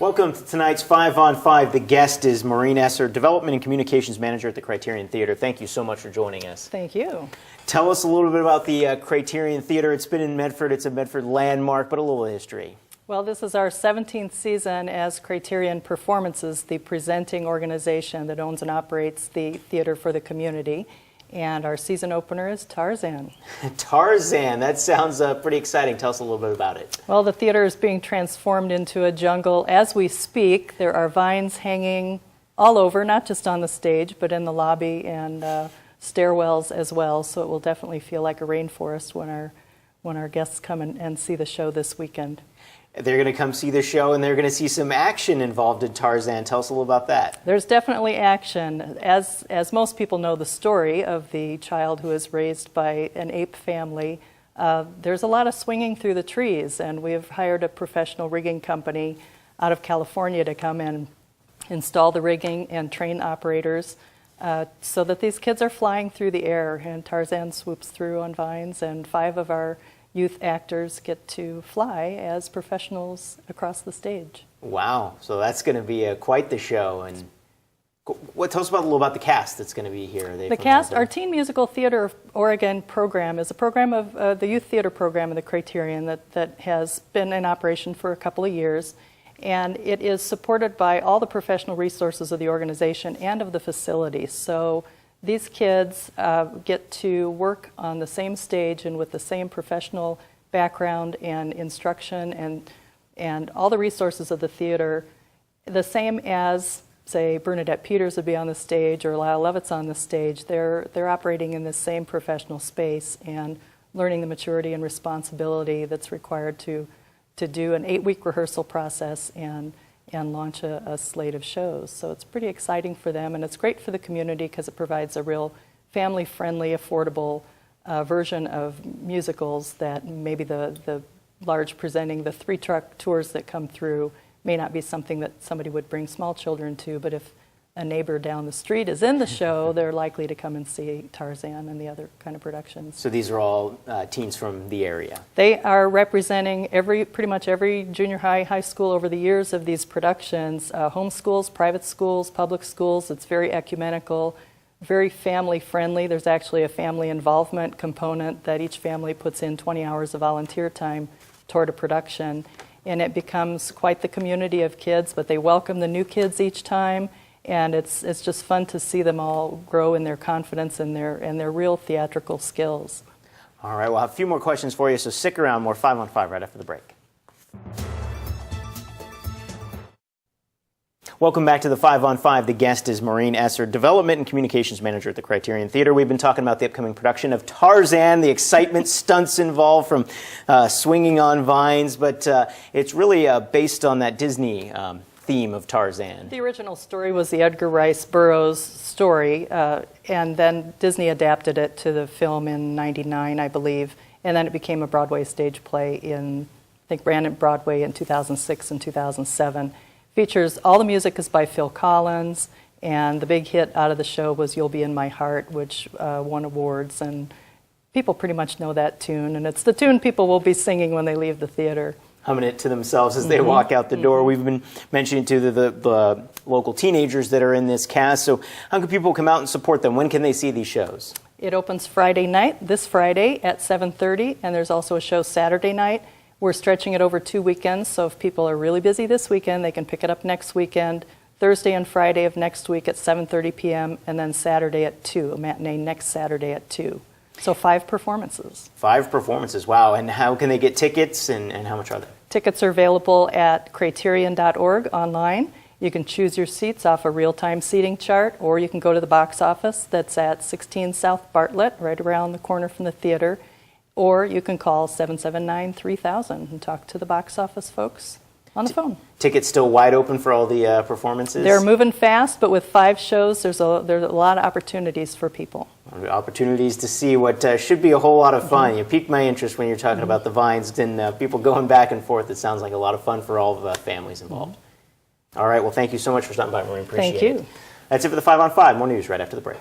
Welcome to tonight's 5 on 5. The guest is Maureen Esser, Development and Communications Manager at the Criterion Theater. Thank you so much for joining us. Thank you. Tell us a little bit about the Criterion Theater. It's been in Medford. It's a Medford landmark, but a little history. Well, this is our 17th season as Criterion Performances, the presenting organization that owns and operates the theater for the community. And our season opener is Tarzan. Tarzan, that sounds pretty exciting. Tell us a little bit about it. Well, the theater is being transformed into a jungle as we speak. There are vines hanging all over, not just on the stage, but in the lobby and stairwells as well. So it will definitely feel like a rainforest when our guests come and see the show this weekend. They're going to come see the show, and they're going to see some action involved in Tarzan. Tell us a little about that. There's definitely action. As most people know the story of the child who is raised by an ape family, there's a lot of swinging through the trees, and we've hired a professional rigging company out of California to come and install the rigging and train operators so that these kids are flying through the air, and Tarzan swoops through on vines, and 5 of our youth actors get to fly as professionals across the stage. Wow, so that's going to be quite the show. And tell us a little about the cast that's going to be here. The cast, our Teen Musical Theater of Oregon program is a program of the youth theater program of the Criterion that has been in operation for a couple of years. And it is supported by all the professional resources of the organization and of the facility. So these kids get to work on the same stage and with the same professional background and instruction and all the resources of the theater, the same as, say, Bernadette Peters would be on the stage or Lyle Levitt's on the stage. They're operating in the same professional space and learning the maturity and responsibility that's required to do an 8-week rehearsal process and launch a slate of shows. So it's pretty exciting for them, and it's great for the community because it provides a real family-friendly, affordable version of musicals that maybe the large presenting, the 3-truck tours that come through may not be something that somebody would bring small children to, but if a neighbor down the street is in the show, they're likely to come and see Tarzan and the other kind of productions. So these are all teens from the area? They are representing pretty much every junior high school over the years of these productions, home schools, private schools, public schools. It's very ecumenical, very family-friendly. There's actually a family involvement component that each family puts in 20 hours of volunteer time toward a production, and it becomes quite the community of kids, but they welcome the new kids each time. And it's just fun to see them all grow in their confidence and their real theatrical skills. All right, we'll have a few more questions for you, so stick around. More 5 on 5 right after the break. Welcome back to the 5 on 5. The guest is Maureen Esser, Development and Communications Manager at the Criterion Theater. We've been talking about the upcoming production of Tarzan, the excitement, stunts involved from swinging on vines, but it's really based on that Disney theme of Tarzan. The original story was the Edgar Rice Burroughs story, and then Disney adapted it to the film in '99, I believe, and then it became a Broadway stage play in, I think, ran at Broadway in 2006 and 2007. Features, all the music is by Phil Collins, and the big hit out of the show was You'll Be in My Heart, which won awards, and people pretty much know that tune, and it's the tune people will be singing when they leave the theater. Humming it to themselves as they walk out the door. We've been mentioning to the local teenagers that are in this cast. So how can people come out and support them? When can they see these shows? It opens Friday night, this Friday at 7:30, and there's also a show Saturday night. We're stretching it over 2 weekends, so if people are really busy this weekend, they can pick it up next weekend, Thursday and Friday of next week at 7:30 p.m., and then Saturday at 2, a matinee next Saturday at 2. So 5 performances. 5 performances, wow. And how can they get tickets, and how much are they? Tickets are available at criterion.org online. You can choose your seats off a real-time seating chart, or you can go to the box office that's at 16 South Bartlett, right around the corner from the theater, or you can call 779-3000 and talk to the box office folks on the phone. Tickets still wide open for all the performances? They're moving fast, but with 5 shows, there's a lot of opportunities for people. Opportunities to see what should be a whole lot of fun. You piqued my interest when you're talking about the vines and people going back and forth. It sounds like a lot of fun for all the families involved. All right, well, thank you so much for stopping by, Maureen. Appreciate it. Thank you. That's it for the 5 on 5. More news right after the break.